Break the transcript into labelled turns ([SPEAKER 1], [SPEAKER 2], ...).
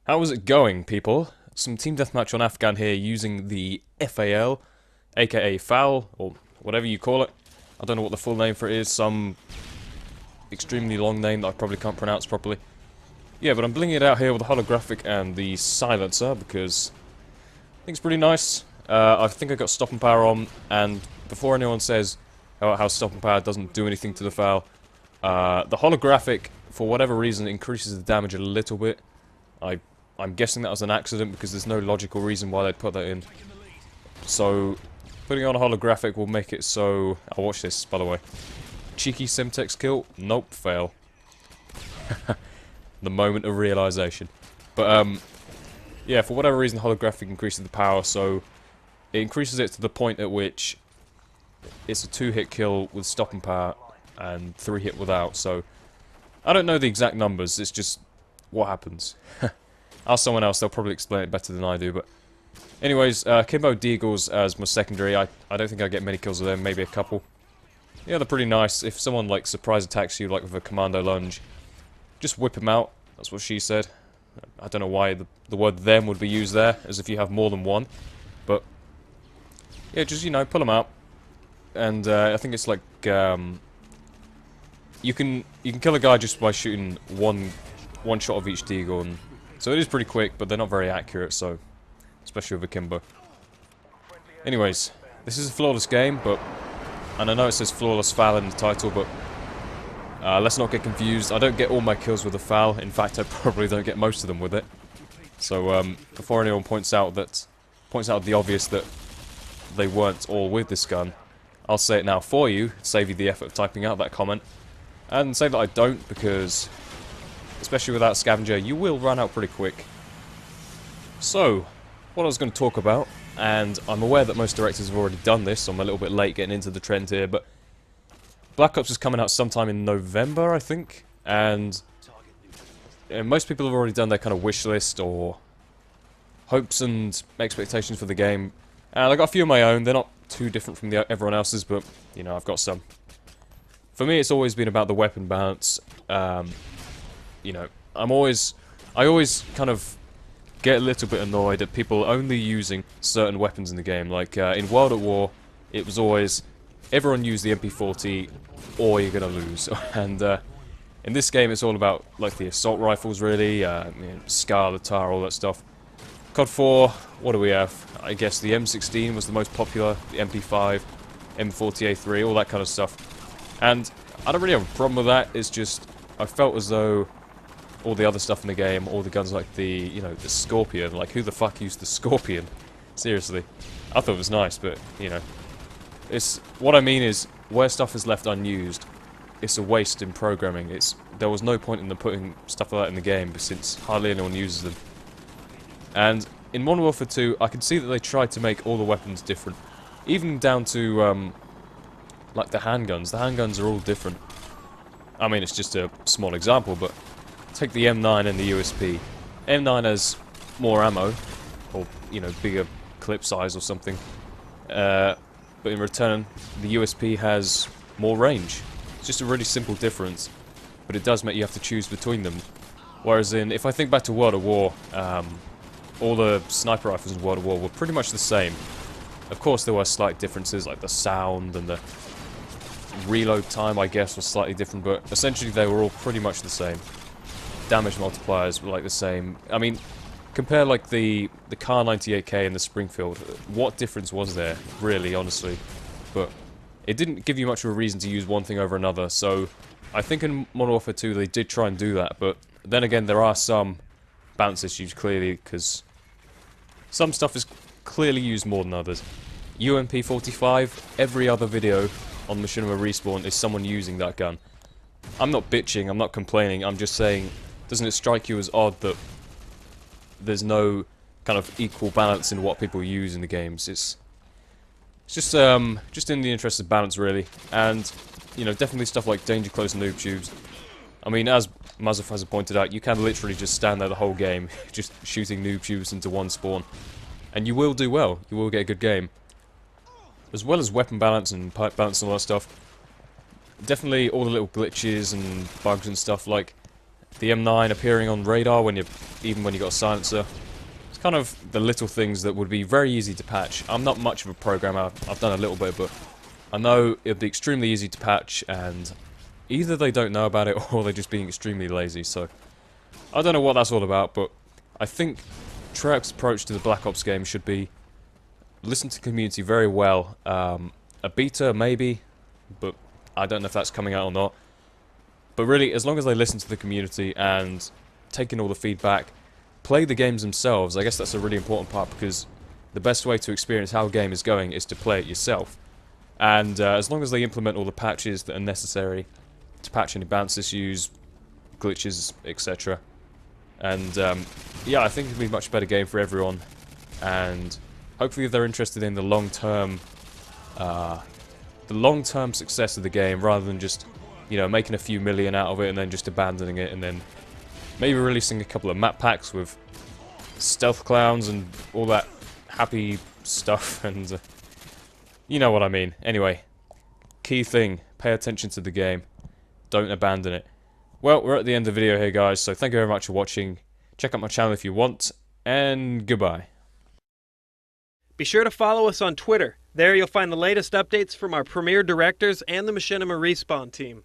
[SPEAKER 1] How is it going, people? Some team deathmatch on Afghan here using the FAL, aka FOUL, or whatever you call it. I don't know what the full name for it is, some extremely long name that I probably can't pronounce properly. Yeah, but I'm blinging it out here with the holographic and the silencer because I think it's pretty nice. I think I got stopping power on, and before anyone says how stopping power doesn't do anything to the FAL, the holographic, for whatever reason, increases the damage a little bit. I'm guessing that was an accident because there's no logical reason why they'd put that in. So, putting on a holographic will make it so... I'll watch this, by the way. Cheeky Simtex kill? Nope, fail. The moment of realization. But, yeah, for whatever reason, holographic increases the power, so it increases it to the point at which it's a 2-hit kill with stopping power and 3-hit without, so I don't know the exact numbers, it's just what happens. Ask someone else, they'll probably explain it better than I do, but... Anyways, Kimbo Deagles as my secondary, I don't think I get many kills with them, maybe a couple. Yeah, they're pretty nice. If someone, like, surprise attacks you, like, with a commando lunge, just whip him out. That's what she said. I don't know why the word them would be used there, as if you have more than one. But, yeah, just, you know, pull them out. And, I think it's like, you can kill a guy just by shooting one shot of each Deagle, and so it is pretty quick, but they're not very accurate, so... Especially with Akimbo. Anyways, this is a flawless game, but... And I know it says flawless FAL in the title, but... let's not get confused. I don't get all my kills with a FAL. In fact, I probably don't get most of them with it. So, before anyone points out the obvious that they weren't all with this gun, I'll say it now for you, save you the effort of typing out that comment, and say that I don't, because... Especially without Scavenger, you will run out pretty quick. So, what I was going to talk about, and I'm aware that most directors have already done this, so I'm a little bit late getting into the trend here, but Black Ops is coming out sometime in November, I think, and most people have already done their kind of wish list or hopes and expectations for the game, and I got a few of my own. They're not too different from everyone else's, but, you know, I've got some. For me, it's always been about the weapon balance. You know, I always kind of get a little bit annoyed at people only using certain weapons in the game. Like, in World at War, it was always, everyone used the MP40, or you're gonna lose. And, in this game, it's all about, like, the assault rifles, really, you know, Scar, the Tar, all that stuff. COD 4, what do we have? I guess the M16 was the most popular, the MP5, M40A3, all that kind of stuff. And I don't really have a problem with that, it's just, I felt as though all the other stuff in the game, all the guns like the, you know, the Scorpion, like, who the fuck used the Scorpion? Seriously. I thought it was nice, but, you know. It's, what I mean is, where stuff is left unused, it's a waste in programming. There was no point in them putting stuff like that in the game, since hardly anyone uses them. And in Modern Warfare 2, I can see that they tried to make all the weapons different. Even down to, like, the handguns. The handguns are all different. I mean, it's just a small example, but take the M9 and the USP. M9 has more ammo, or, you know, bigger clip size or something. But in return, the USP has more range. It's just a really simple difference, but it does make you have to choose between them. Whereas if I think back to World at War, all the sniper rifles in World at War were pretty much the same. Of course, there were slight differences, like the sound and the reload time, I guess, was slightly different, but essentially they were all pretty much the same. Damage multipliers were like the same. I mean, compare like the Car 98K and the Springfield. What difference was there, really, honestly? But it didn't give you much of a reason to use one thing over another, so I think in Modern Warfare 2 they did try and do that, but then again there are some balance issues, clearly, because some stuff is clearly used more than others. UMP45, every other video on Machinima Respawn is someone using that gun. I'm not bitching, I'm not complaining, I'm just saying, doesn't it strike you as odd that there's no kind of equal balance in what people use in the games? It's just in the interest of balance, really. And, you know, definitely stuff like danger close noob tubes. I mean, as Mazaf has pointed out, you can literally just stand there the whole game, just shooting noob tubes into one spawn. And you will do well, you will get a good game. As well as weapon balance and pipe balance and all that stuff. Definitely all the little glitches and bugs and stuff, like the M9 appearing on radar even when you got a silencer. It's kind of the little things that would be very easy to patch. I'm not much of a programmer, I've done a little bit, but I know it'd be extremely easy to patch, and either they don't know about it or they're just being extremely lazy, so I don't know what that's all about, but I think Treyarch's approach to the Black Ops game should be listen to the community very well. A beta, maybe, but I don't know if that's coming out or not. But really, as long as they listen to the community and take in all the feedback, play the games themselves, I guess that's a really important part, because the best way to experience how a game is going is to play it yourself. And as long as they implement all the patches that are necessary to patch any bounce issues, glitches, etc. And yeah, I think it'll be a much better game for everyone. And hopefully they're interested in the long-term success of the game, rather than just, you know, making a few million out of it and then just abandoning it, and then maybe releasing a couple of map packs with stealth clowns and all that happy stuff, and you know what I mean. Anyway, key thing, pay attention to the game. Don't abandon it. Well, we're at the end of the video here, guys, so thank you very much for watching. Check out my channel if you want, and goodbye.
[SPEAKER 2] Be sure to follow us on Twitter. There you'll find the latest updates from our premier directors and the Machinima Respawn team.